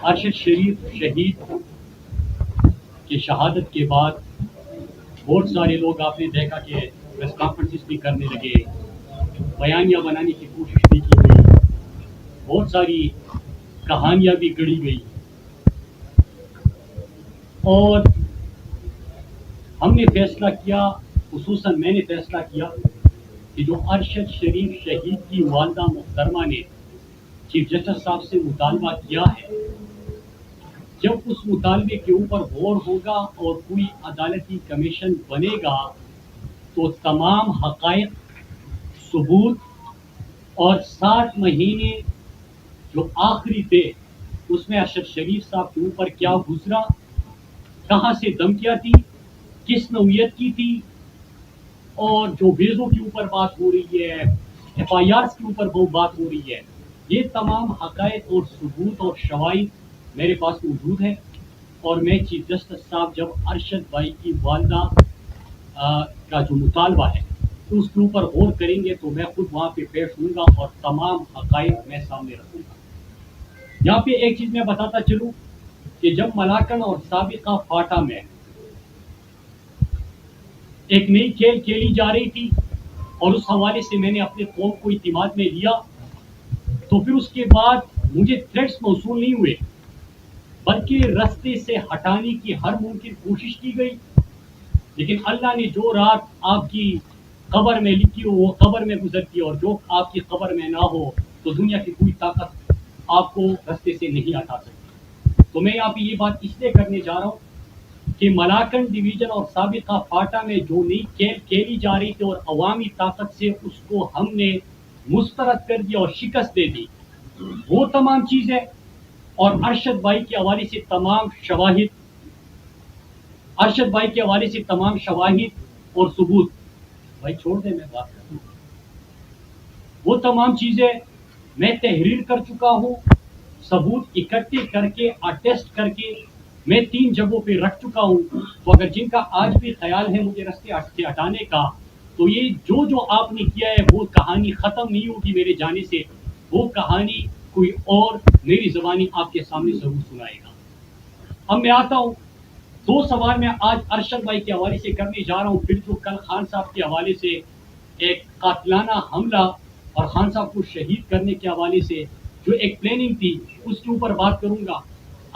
ارشد شریف شہید کی شہادت کے بعد بہت سارے لوگ آپ نے دیکھا کہ پریس کانفرنسز بھی کرنے لگے، بیانیہ بنانے کی کوشش بھی کی گئی، بہت ساری کہانیاں بھی گڑھی گئی، اور ہم نے فیصلہ کیا، خصوصاً میں نے فیصلہ کیا کہ جو ارشد شریف شہید کی والدہ محترمہ نے چیف جسٹس صاحب سے مطالبہ کیا ہے، جب اس مطالبے کے اوپر غور ہوگا اور کوئی عدالتی کمیشن بنے گا تو تمام حقائق، ثبوت اور 7 مہینے جو آخری تھے اس میں ارشد شریف صاحب کے اوپر کیا گزرا، کہاں سے دھمکیاں تھی، کس نوعیت کی تھی، اور جو ویزوں کے اوپر بات ہو رہی ہے، ایف آئی آرز کے اوپر وہ بات ہو رہی ہے، یہ تمام حقائق اور ثبوت اور شواہد میرے پاس موجود ہیں، اور میں چیف جسٹس صاحب جب ارشد بھائی کی والدہ کا جو مطالبہ ہے تو اس کے اوپر غور کریں گے تو میں خود وہاں پہ پیش ہوں گا اور تمام حقائق میں سامنے رکھوں گا۔ یہاں پہ ایک چیز میں بتاتا چلوں کہ جب ملاکن اور سابقہ فاٹا میں ایک نئی کھیل کھیلی جا رہی تھی اور اس حوالے سے میں نے اپنے قوم کو اعتماد میں لیا، تو پھر اس کے بعد مجھے تھریٹس موصول نہیں ہوئے بلکہ رستے سے ہٹانے کی ہر ممکن کوشش کی گئی، لیکن اللہ نے جو رات آپ کی قبر میں لکھی ہو وہ قبر میں گزرتی ہے، اور جو آپ کی قبر میں نہ ہو تو دنیا کی کوئی طاقت آپ کو رستے سے نہیں ہٹا سکتی۔ تو میں یہاں پہ یہ بات اس لیے کرنے جا رہا ہوں کہ ملاکن ڈویژن اور سابقہ فاٹا میں جو نئی کھیل کھیلی جا رہی تھی اور عوامی طاقت سے اس کو ہم نے مسترد کر دیا اور شکست دے دی، وہ تمام چیزیں اور ارشد بھائی کے حوالے سے تمام شواہد، ارشد بھائی کے حوالے سے تمام شواہد اور ثبوت، بھائی چھوڑ دیں میں بات کروں، وہ تمام چیزیں میں تحریر کر چکا ہوں، ثبوت اکٹھے کر کے اٹیسٹ کر کے میں 3 جگہوں پہ رکھ چکا ہوں۔ تو اگر جن کا آج بھی خیال ہے مجھے رستے سے ہٹانے کا، تو یہ جو آپ نے کیا ہے وہ کہانی ختم نہیں ہوگی میرے جانے سے، وہ کہانی کوئی اور میری زبانی آپ کے سامنے ضرور سنائے گا۔ اب میں آتا ہوں 2 سوال میں آج ارشد بھائی کے حوالے سے کرنے جا رہا ہوں، پھر جو کل خان صاحب کے حوالے سے ایک قاتلانہ حملہ اور خان صاحب کو شہید کرنے کے حوالے سے جو ایک پلاننگ تھی اس کے اوپر بات کروں گا۔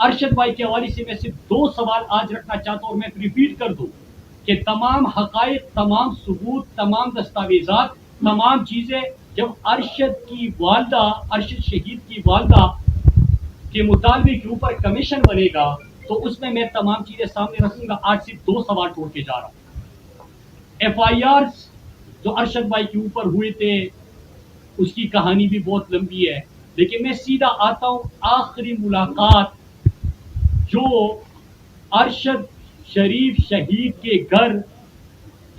ارشد بھائی کے حوالے سے میں صرف 2 سوال آج رکھنا چاہتا ہوں اور میں ریپیٹ کر دوں کہ تمام حقائق، تمام ثبوت، تمام دستاویزات، تمام چیزیں جب ارشد کی والدہ، ارشد شہید کی والدہ کے مطالبے کے اوپر کمیشن بنے گا تو اس میں تمام چیزیں سامنے رکھوں گا۔ آج صرف 2 سوال چھوڑ کے جا رہا ہوں۔ ایف آئی آرز جو ارشد بھائی کے اوپر ہوئے تھے اس کی کہانی بھی بہت لمبی ہے، لیکن میں سیدھا آتا ہوں آخری ملاقات جو ارشد شریف شہید کے گھر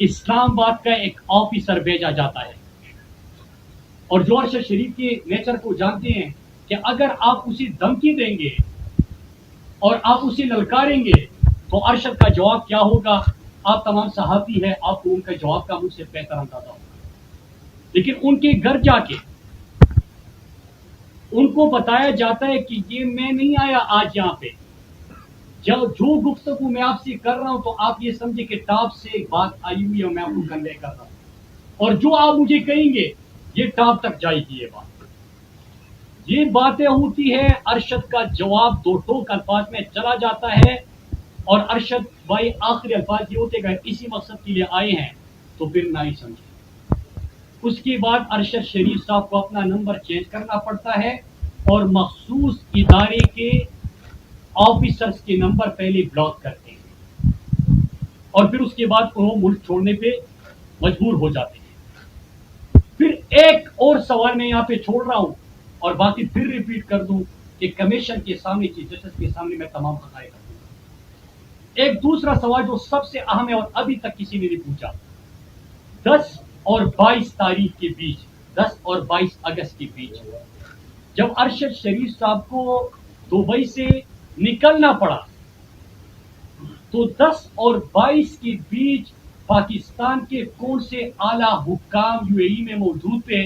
اسلام آباد کا ایک آفیسر بھیجا جاتا ہے، اور جو ارشد شریف کے نیچر کو جانتے ہیں کہ اگر آپ اسے دھمکی دیں گے اور آپ اسے للکاریں گے تو ارشد کا جواب کیا ہوگا، آپ تمام صحافی ہیں، آپ کو ان کا جواب کا مجھ سے بہتر اندازہ ہوگا۔ لیکن ان کے گھر جا کے ان کو بتایا جاتا ہے کہ یہ میں نہیں آیا آج یہاں پہ، جو گفتگو میں آپ سے کر رہا ہوں تو آپ یہ سمجھے کہ ٹاپ سے ایک بات آئی ہوئی ہے اور میں آپ کو کنوے کر رہا ہوں، اور جو آپ مجھے کہیں گے یہ ٹاپ تک جائے گی۔ یہ باتیں ہوتی ہے، ارشد کا جواب 2 ٹوک الفاظ میں چلا جاتا ہے، اور ارشد بھائی آخری الفاظ یہ ہوتے گئے اسی مقصد کے لیے آئے ہیں تو پھر نہ ہی سمجھے۔ اس کے بعد ارشد شریف صاحب کو اپنا نمبر چینج کرنا پڑتا ہے اور مخصوص ادارے کے آفیسرز کے نمبر پہلے بلاک کرتے ہیں، اور پھر اس کے بعد وہ ملک چھوڑنے پہ مجبور ہو جاتے ہیں۔ پھر ایک اور سوال میں یہاں پہ چھوڑ رہا ہوں اور باقی پھر ریپیٹ کر دوں کہ کمیشن کے سامنے، چیف جسٹس کے سامنے میں تمام حقائق رکھوں گا۔ ایک دوسرا سوال جو سب سے اہم ہے اور ابھی تک کسی نے نہیں پوچھا، 10 اور 22 تاریخ کے بیچ، 10 اور 22 اگست کے بیچ جب ارشد شریف صاحب کو دبئی سے نکلنا پڑا تو 10 اور 22 کے بیچ پاکستان کے کون سے اعلیٰ حکام UAE میں موجود تھے،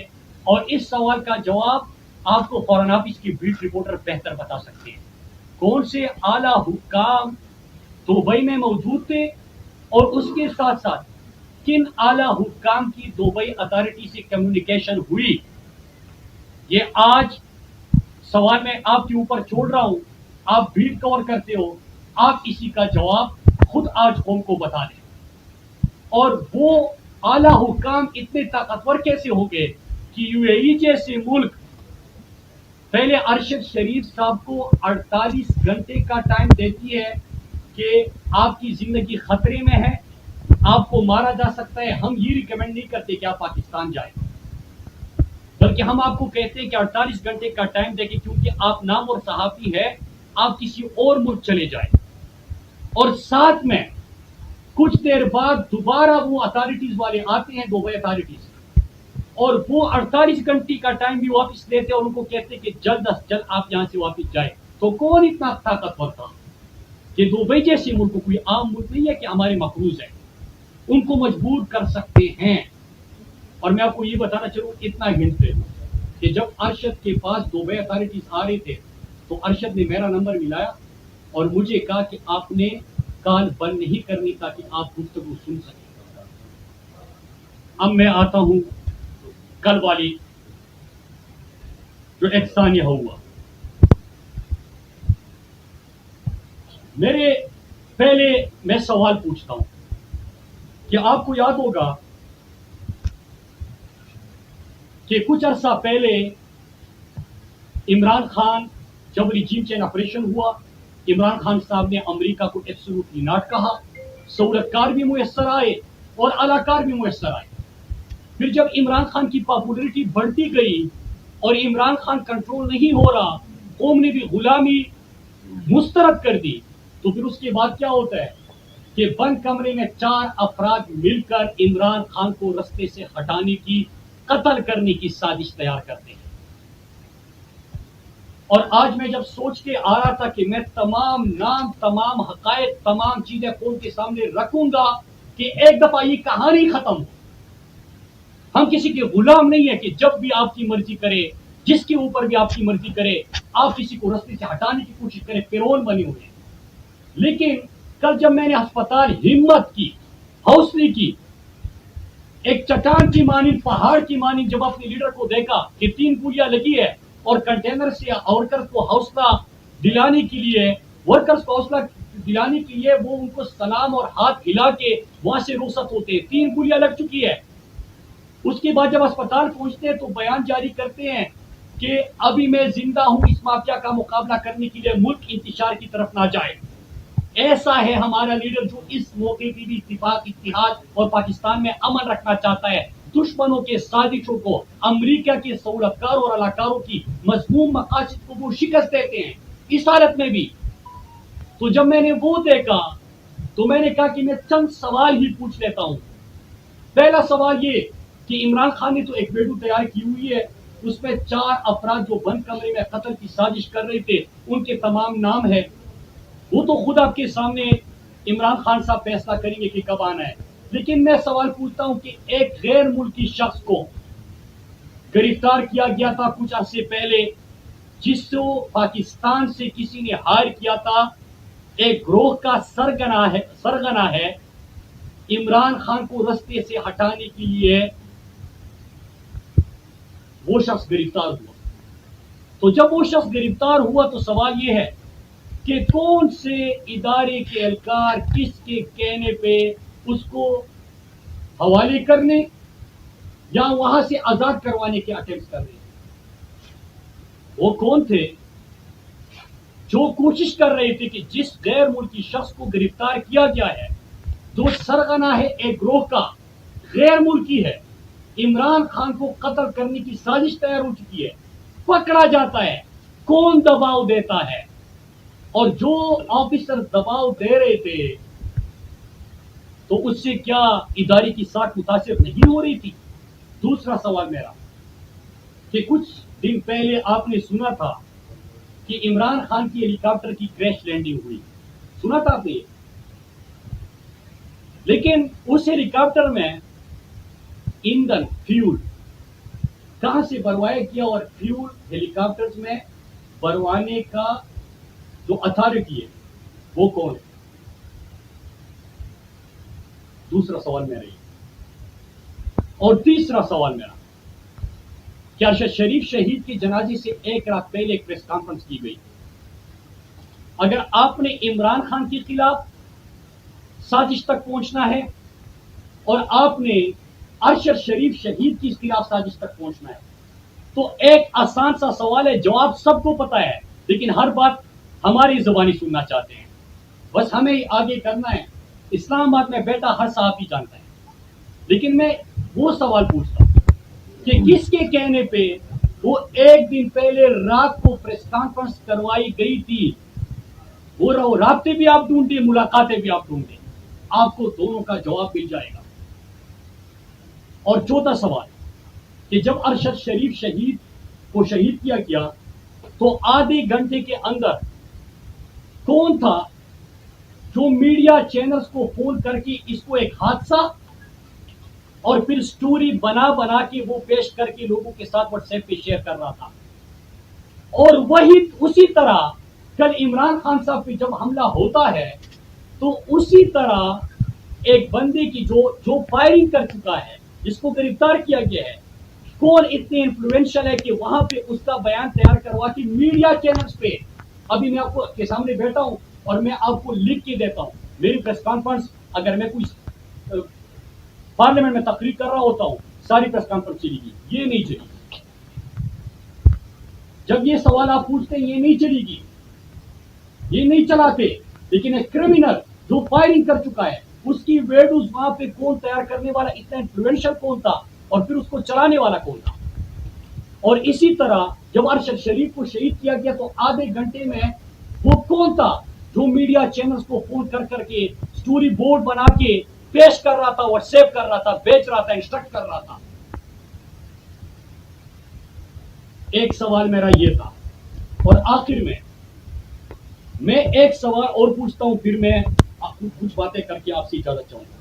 اور اس سوال کا جواب آپ کو فورن آفس کے بیٹ رپورٹر بہتر بتا سکتے ہیں کون سے اعلیٰ حکام دبئی میں موجود تھے اور اس کے ساتھ ساتھ کن اعلیٰ حکام کی دبئی اتھارٹی سے کمیونیکیشن ہوئی. یہ آج سوال میں آپ کے اوپر چھوڑ رہا ہوں, آپ بیٹ کور کرتے ہو, آپ اسی کا جواب خود آج قوم کو بتا دیں. اور وہ اعلیٰ حکام اتنے طاقتور کیسے ہو گئے کہ یو اے ای جیسے ملک پہلے ارشد شریف صاحب کو 48 گھنٹے کا ٹائم دیتی ہے کہ آپ کی زندگی خطرے میں ہے, آپ کو مارا جا سکتا ہے. ہم یہ ریکمینڈ نہیں کرتے کہ آپ پاکستان جائیں, بلکہ ہم آپ کو کہتے ہیں کہ 48 گھنٹے کا ٹائم دیں کہ کیونکہ آپ نام اور صحافی ہے, آپ کسی اور ملک چلے جائیں. اور ساتھ میں کچھ دیر بعد دوبارہ وہ اتھارٹیز والے آتے ہیں, دبئی اتھارٹیز, اور وہ 48 گھنٹے کا ٹائم بھی واپس لیتے اور ان کو کہتے کہ جلد از جلد آپ یہاں سے واپس جائیں. تو کون اتنا طاقتور تھا کہ دبئی جیسے ملک کو, کوئی عام ملک نہیں ہے کہ ہمارے مقروض ہیں, ان کو مجبور کر سکتے ہیں. اور میں آپ کو یہ بتانا چاہوں اتنا ہنٹ دے کہ جب ارشد کے پاس دبئی اتھارٹیز آ رہے تھے تو ارشد نے میرا نمبر ملایا اور مجھے کہا کہ آپ نے کال بند نہیں کرنی تاکہ آپ گفتگو سن سکیں. اب میں آتا ہوں کل والی جو احسانیہ ہوا. میرے پہلے میں سوال پوچھتا ہوں کہ آپ کو یاد ہوگا کہ کچھ عرصہ پہلے عمران خان جب ریجیم چینج آپریشن ہوا, عمران خان صاحب نے امریکہ کو ایبسولوٹلی ناٹ کہا, سہولت کار بھی میسر آئے اور اداکار بھی میسر آئے. پھر جب عمران خان کی پاپولرٹی بڑھتی گئی اور عمران خان کنٹرول نہیں ہو رہا, قوم نے بھی غلامی مسترد کر دی, تو پھر اس کے بعد کیا ہوتا ہے کہ بند کمرے میں 4 افراد مل کر عمران خان کو رستے سے ہٹانے کی, قتل کرنے کی سازش تیار کرتے ہیں. اور آج میں جب سوچ کے آ رہا تھا کہ میں تمام نام, تمام حقائق, تمام چیزیں قوم کے سامنے رکھوں گا کہ ایک دفعہ یہ کہانی ختم ہو. ہم کسی کے غلام نہیں ہیں کہ جب بھی آپ کی مرضی کرے, جس کے اوپر بھی آپ کی مرضی کرے, آپ کسی کو رستے سے ہٹانے کی کوشش کریں, پیرول بنے ہوئے ہیں. لیکن کل جب میں نے ہسپتال ہمت کی, حوصلے کی, ایک چٹان کی مانند, پہاڑ کی مانند جب اپنے لیڈر کو دیکھا کہ 3 گولیاں لگی ہے اور کنٹینر سے ورکرز کو حوصلہ دلانے کے لیے, وہ ان کو سلام اور ہاتھ ہلا کے وہاں سے رخصت ہوتے, 3 گولیاں لگ چکی ہے. اس کے بعد جب اسپتال پہنچتے ہیں تو بیان جاری کرتے ہیں کہ ابھی میں زندہ ہوں, اس مافیا کا مقابلہ کرنے کے لیے ملک انتشار کی طرف نہ جائے. ایسا ہے ہمارا لیڈر جو اس موقع پہ بھی اتفاق, اتحاد اور پاکستان میں امن رکھنا چاہتا ہے. دشمنوں کے سازشوں کو, امریکہ کے سہولتکاروں اور علاقاروں کی مذموم مقاصد کو وہ شکست دیتے ہیں اس حالت میں بھی. تو جب میں نے وہ دیکھا تو میں نے کہا کہ میں چند سوال ہی پوچھ لیتا ہوں. پہلا سوال یہ کہ عمران خان نے تو ایک ویڈیو تیار کی ہوئی ہے, اس میں 4 افراد جو بند کمرے میں قتل کی سازش کر رہے تھے ان کے تمام نام ہے. وہ تو خود آپ کے سامنے عمران خان صاحب فیصلہ کریں گے کہ کب آنا ہے. لیکن میں سوال پوچھتا ہوں کہ ایک غیر ملکی شخص کو گرفتار کیا گیا تھا کچھ عرصے پہلے, جس کو پاکستان سے کسی نے ہائر کیا تھا, ایک گروہ کا سرگنا ہے, عمران خان کو رستے سے ہٹانے کے لیے وہ شخص گرفتار ہوا. تو جب وہ شخص گرفتار ہوا تو سوال یہ ہے کہ کون سے ادارے کے اہلکار کس کے کہنے پہ اس کو حوالے کرنے یا وہاں سے آزاد کروانے کے اٹیمپٹ کر رہے ہیں. وہ کون تھے جو کوشش کر رہے تھے کہ جس غیر ملکی شخص کو گرفتار کیا گیا ہے, جو سرغنہ ہے ایک گروہ کا, غیر ملکی ہے, عمران خان کو قتل کرنے کی سازش تیار ہو چکی ہے, پکڑا جاتا ہے, کون دباؤ دیتا ہے؟ اور جو آفیسر دباؤ دے رہے تھے تو اس سے کیا ادارے کی ساکھ متاثر نہیں ہو رہی تھی؟ دوسرا سوال میرا کہ کچھ دن پہلے آپ نے سنا تھا کہ عمران خان کی ہیلی کاپٹر کی کریش لینڈنگ ہوئی, سنا تھا آپ نے؟ لیکن اس ہیلی کاپٹر میں ایندھن, فیول کہاں سے بھروایا کیا اور فیول ہیلی کاپٹرز میں بھروانے کا جو اتھارٹی ہے وہ کون ہے؟ دوسرا سوال میرا یہ، اور تیسرا سوال میرا، کیا ارشد شریف شہید کے جنازے سے ایک رات پہلے ایک پریس کانفرنس کی گئی؟ اگر آپ نے عمران خان کے خلاف سازش تک پہنچنا ہے اور آپ نے ارشد شریف شہید کے خلاف سازش تک پہنچنا ہے تو ایک آسان سا سوال ہے، جواب سب کو پتا ہے، لیکن ہر بات ہماری زبانی سننا چاہتے ہیں، بس ہمیں آگے کرنا ہے۔ اسلام آباد میں بیٹا ہر صحافی جانتا ہے، لیکن میں وہ سوال پوچھتا ہوں کہ کس کے کہنے پہ وہ ایک دن پہلے رات کو پریس کانفرنس کروائی گئی تھی؟ وہ رابطے بھی آپ ڈھونڈیں، ملاقاتیں بھی آپ ڈھونڈیں، آپ کو دونوں کا جواب مل جائے گا۔ اور چوتھا سوال کہ جب ارشد شریف شہید کو شہید کیا گیا تو آدھے گھنٹے کے اندر کون تھا جو میڈیا چینلز کو فون کر کے اس کو ایک حادثہ اور پھر سٹوری بنا بنا کے وہ پیش کر کے لوگوں کے ساتھ واٹس ایپ پہ شیئر کر رہا تھا؟ اور وہی اسی طرح کل عمران خان صاحب پہ جب حملہ ہوتا ہے تو اسی طرح ایک بندے کی جو فائرنگ کر چکا ہے، جس کو گرفتار کیا گیا ہے، کون اتنے انفلوئنشل ہے کہ وہاں پہ اس کا بیان تیار کروا کے میڈیا چینلز پہ، ابھی میں آپ کو کے سامنے بیٹھا ہوں اور میں آپ کو لکھ کے دیتا ہوں، میری پریس کانفرنس اگر میں کوئی پارلیمنٹ میں تقریر کر رہا ہوتا ہوں، ساری پریس کانفرنس چلی گی، یہ نہیں چلی۔ جب یہ سوال آپ پوچھتے ہیں، یہ نہیں چلی گی، یہ نہیں چلاتے، لیکن ایک کرمنل جو فائرنگ کر چکا ہے اس کی ویڈیوز وہاں پہ کون تیار کرنے والا، اتنا انفلوئنشل کون تھا اور پھر اس کو چلانے والا کون تھا؟ اور اسی طرح جب ارشد شریف کو شہید کیا گیا تو آدھے گھنٹے میں وہ کون تھا جو میڈیا چینلز کو فون کر کر کے سٹوری بورڈ بنا کے پیش کر رہا تھا، واٹس ایپ کر رہا تھا، بیچ رہا تھا، انسٹرکٹ کر رہا تھا؟ ایک سوال میرا یہ تھا، اور آخر میں ایک سوال اور پوچھتا ہوں، پھر میں کچھ باتیں کر کے آپ سے اجازت چاہوں گا۔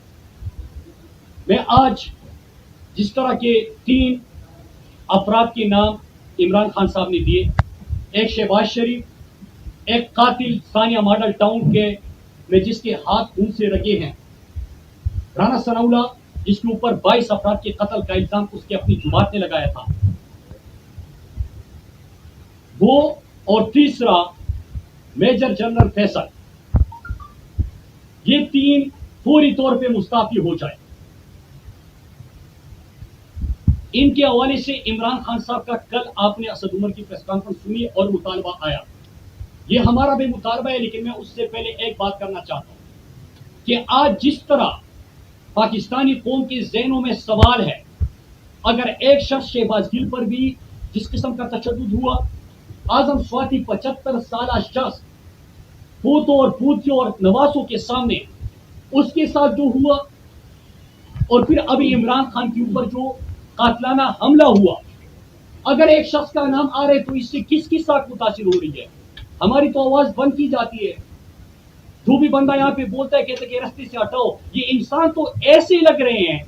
میں آج جس طرح کے 3 افراد کے نام عمران خان صاحب نے دیے، ایک شہباز شریف، ایک قاتل ثانیہ ماڈل ٹاؤن کے میں جس کے ہاتھ خون سے رگے ہیں، رانا ثناءاللہ جس کے اوپر 22 افراد کے قتل کا الزام اس کے اپنی جماعت نے لگایا تھا، وہ، اور تیسرا میجر جنرل فیصل، یہ 3 فوری طور پہ مستعفی ہو جائے۔ ان کے حوالے سے عمران خان صاحب کا کل آپ نے اسد عمر کی پریس کانفرنس سنی اور مطالبہ آیا، یہ ہمارا بھی مطالبہ ہے، لیکن میں اس سے پہلے ایک بات کرنا چاہتا ہوں کہ آج جس طرح پاکستانی قوم کے ذہنوں میں سوال ہے، اگر ایک شخص شہباز گل پر بھی جس قسم کا تشدد ہوا، اعظم سواتی 75 سالہ شخص پوتوں اور پوتیوں اور نواسوں کے سامنے اس کے ساتھ جو ہوا، اور پھر ابھی عمران خان کے اوپر جو قاتلانہ حملہ ہوا، اگر ایک شخص کا نام آ رہے تو اس سے کس کی ساتھ متاثر ہو رہی ہے؟ ہماری تو آواز بند کی جاتی ہے، جو بھی بندہ یہاں پہ بولتا ہے کہتے کہ رستے سے ہٹاؤ، یہ انسان تو ایسے لگ رہے ہیں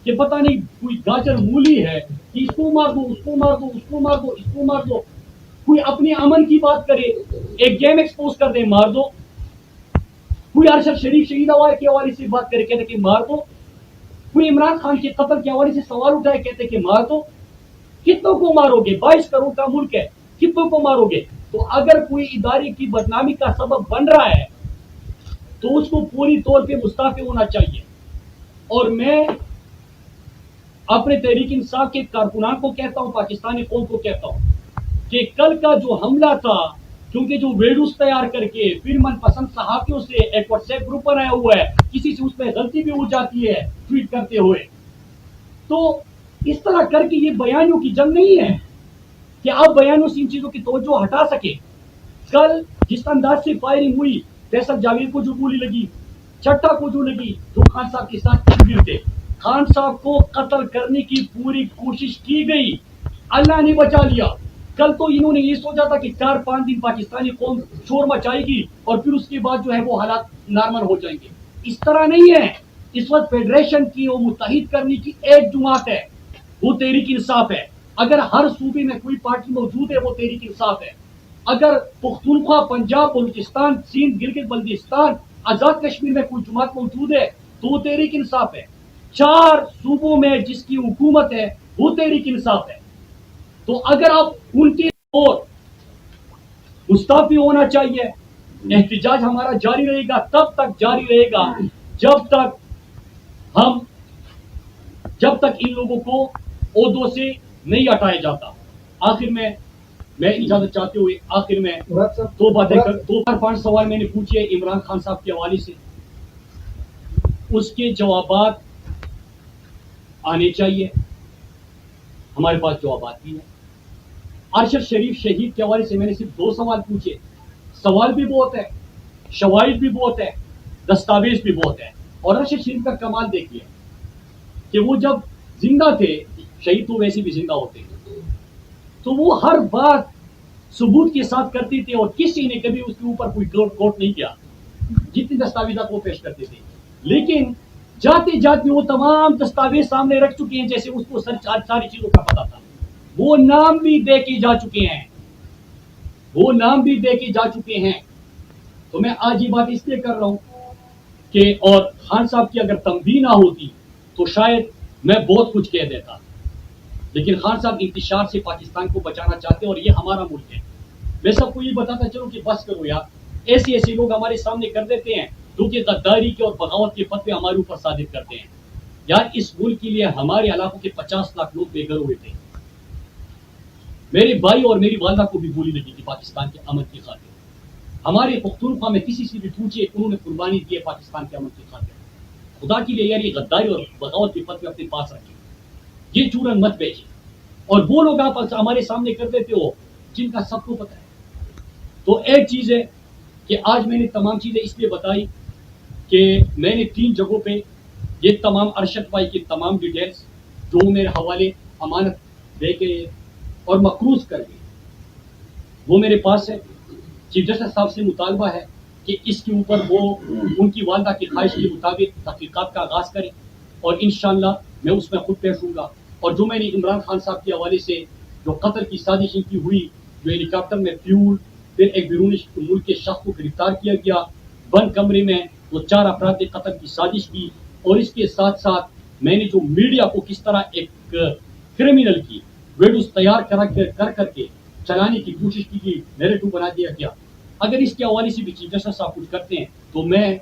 کہ پتہ نہیں کوئی گاجر مولی ہے کہ اس کو مار دو، اس کو مار دو، اس کو مار دو، اس کو مار دو، کوئی اپنے امن کی بات کرے، ایک گیم ایکسپوز کر دے، مار دو، کوئی ارشد شریف شہید کے حوالے سے بات کرے کہتے کہ مار دو، کوئی عمران خان کے قتل کے حوالے سے سوال اٹھائے کہتے کہ مار دو۔ کتنوں کو مارو گے؟ 22 کروڑ کا ملک ہے، کتنوں کو مارو گے؟ تو اگر کوئی ادارے کی بدنامی کا سبب بن رہا ہے تو اس کو پوری طور پہ مستعفی ہونا چاہیے۔ اور میں اپنے تحریک انصاف کے کارکنان کو کہتا ہوں، پاکستانی قوم کو کہتا ہوں کہ کل کا جو حملہ تھا، کیونکہ جو ویڈیوز تیار کر کے پھر من پسند صحافیوں سے ایک واٹس ایپ گروپ بنایا ہوا ہے، کسی سے اس میں غلطی بھی ہو جاتی ہے ٹویٹ کرتے ہوئے، تو اس طرح کر کے یہ بیانیوں کی جنگ نہیں ہے کہ آپ بیانوں سے ان چیزوں کی توجہ ہٹا سکے۔ کل جس انداز سے فائرنگ ہوئی، فیصل جاوید کو جو گولی لگی، چٹا کو جو لگی، جو خان صاحب کے ساتھ شبیر تھے، خان صاحب کو قتل کرنے کی پوری کوشش کی گئی، اللہ نے بچا لیا۔ کل تو انہوں نے یہ سوچا تھا کہ 4-5 دن پاکستانی قوم شور مچائے گی اور پھر اس کے بعد جو ہے وہ حالات نارمل ہو جائیں گے، اس طرح نہیں ہے۔ اس وقت فیڈریشن کی وہ متحد کرنے کی ایک جماعت ہے، وہ تحریک انصاف ہے، اگر ہر صوبے میں کوئی پارٹی موجود ہے وہ تحریک انصاف ہے. اگر پختونخوا، پنجاب، بلوچستان، سندھ، گلگت بلتستان، آزاد کشمیر میں کوئی جماعت موجود ہے تو وہ تحریک انصاف ہے. 4 صوبوں میں جس کی حکومت ہے وہ تحریک انصاف ہے. تو اگر آپ ان کی اور مستعفی ہونا چاہیے. احتجاج ہمارا جاری رہے گا، تب تک جاری رہے گا جب تک ان لوگوں کو عہدوں سے نہیں ہٹایا جاتا. آخر میں اجازت چاہتے ہوئے آخر میں 2 باتیں 5 سوال میں نے پوچھے عمران خان صاحب کے حوالے سے، اس کے جوابات آنے چاہیے. ہمارے پاس جوابات بھی ہیں. ارشد شریف شہید کے حوالے سے میں نے صرف 2 سوال پوچھے. سوال بھی بہت ہے، شواہد بھی بہت ہے، دستاویز بھی بہت ہے. اور ارشد شریف کا کمال دیکھیے کہ وہ جب زندہ تھے، شہید تو ویسے بھی زندہ ہوتے ہیں، تو وہ ہر بات ثبوت کے ساتھ کرتے تھے اور کسی نے کبھی اس کے اوپر کوئی کوٹ نہیں کیا. جتنی دستاویزات وہ پیش کرتے تھے، لیکن جاتے جاتے وہ تمام دستاویز سامنے رکھ چکے ہیں جیسے اس کو ساری چیزوں کا پتا تھا. وہ نام بھی دے کے جا چکے ہیں. تو میں آج یہ بات اس لیے کر رہا ہوں کہ اور خان صاحب کی اگر تنبیہ نہ ہوتی تو شاید میں بہت کچھ کہہ دیتا، لیکن خان صاحب انتشار سے پاکستان کو بچانا چاہتے ہیں اور یہ ہمارا ملک ہے. میں سب کو یہ بتاتا چلوں کہ بس کرو یار، ایسے لوگ ہمارے سامنے کر دیتے ہیں جو کہ غداری کے اور بغاوت کے فتوے ہمارے اوپر صادر کرتے ہیں. یار اس ملک کے لیے ہمارے علاقوں کے 50 لاکھ لوگ بے گھر ہوئے تھے. میرے بھائی اور میری والدہ کو بھی گولی لگی تھی پاکستان کے امن کی خاطر. ہمارے پختونخوا میں کسی سے بھی پوچھے انہوں نے قربانی دی ہے پاکستان کے امن کی خاطر. خدا کے لیے یار یہ غداری اور بغاوت کے فتوے اپنے پاس رکھیں، یہ چورن مت بیچیں. اور وہ لوگ آپ ہمارے سامنے کر دیتے ہو جن کا سب کو پتا ہے. تو ایک چیز ہے کہ آج میں نے تمام چیزیں اس لیے بتائی کہ میں نے 3 جگہوں پہ یہ تمام ارشد بھائی کی تمام ڈیٹیلز جو میرے حوالے امانت دے کے اور مقروض کر کے وہ میرے پاس ہے. چیف جسٹس صاحب سے مطالبہ ہے کہ اس کے اوپر وہ ان کی والدہ کی خواہش کے مطابق تحقیقات کا آغاز کریں اور انشاءاللہ میں اس میں خود پیش ہوں گا. اور جو میں نے عمران خان صاحب کے حوالے سے جو قتل کی سازش کی ہوئی، جو ہیلی کاپٹر میں فیول، پھر ایک بیرون ملک کے شخص کو گرفتار کیا گیا، بند کمرے میں وہ 4 افراد نے قتل کی سازش کی، اور اس کے ساتھ ساتھ میں نے جو میڈیا کو کس طرح ایک کرمنل کی ویڈیوز تیار کر کے چلانے کی کوشش کی گئی، نیریٹو بنا دیا گیا. اگر اس کے حوالے سے بھی چیف جسٹس صاحب کچھ کرتے ہیں تو میں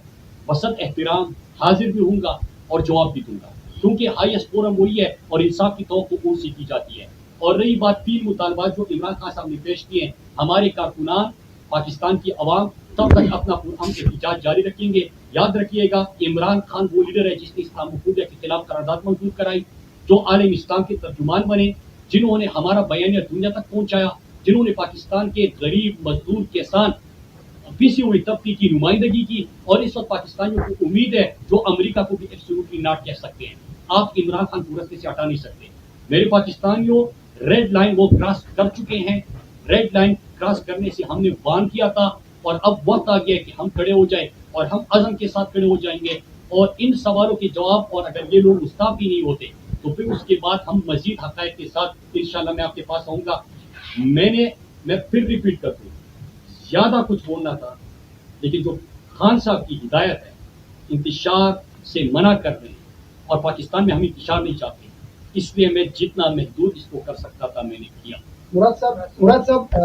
وسط احترام حاضر بھی ہوں گا اور جواب بھی دوں گا، کیونکہ ہائیسٹ فورم وہی ہے اور انصاف کی توقع ان سے کی جاتی ہے. اور رہی بات 3 مطالبات جو عمران خان صاحب نے پیش کیے ہیں، ہمارے کارکنان، پاکستان کی عوام تب تک اپنا پرامن احتجاج جاری رکھیں گے. یاد رکھیے گا عمران خان وہ لیڈر ہے جس نے اسلام حکومت کے خلاف قرارداد منظور کرائی، جو عالم اسلام کے ترجمان بنے، جنہوں نے ہمارا بیانیہ دنیا تک پہنچایا، جنہوں نے پاکستان کے غریب مزدور کسان پیسی ہوئی طبقے کی نمائندگی کی. اور اس وقت پاکستانیوں کو امید ہے جو امریکہ کو بھی ایبسولوٹلی ناٹ کہہ سکتے ہیں. آپ عمران خان کو رستے سے ہٹا نہیں سکتے. میرے پاکستانیوں ریڈ لائن وہ کراس کر چکے ہیں. ریڈ لائن کراس کرنے سے ہم نے وارن کیا تھا اور اب وقت آ گیا کہ ہم کھڑے ہو جائیں اور ہم عزم کے ساتھ کھڑے ہو جائیں گے. اور ان سوالوں کے جواب، اور اگر یہ لوگ مستعفی نہیں ہوتے تو پھر اس کے بعد ہم مزید حقائق کے ساتھ انشاءاللہ میں آپ کے پاس آؤں گا. میں پھر ریپیٹ کرتا ہوں، زیادہ کچھ بولنا تھا، لیکن جو خان صاحب کی ہدایت ہے انتشار سے منع کر رہے ہیں، اور پاکستان میں ہم انتشار نہیں چاہتے، اس لیے میں جتنا محدود اس کو کر سکتا تھا میں نے کیا. مراد صاحب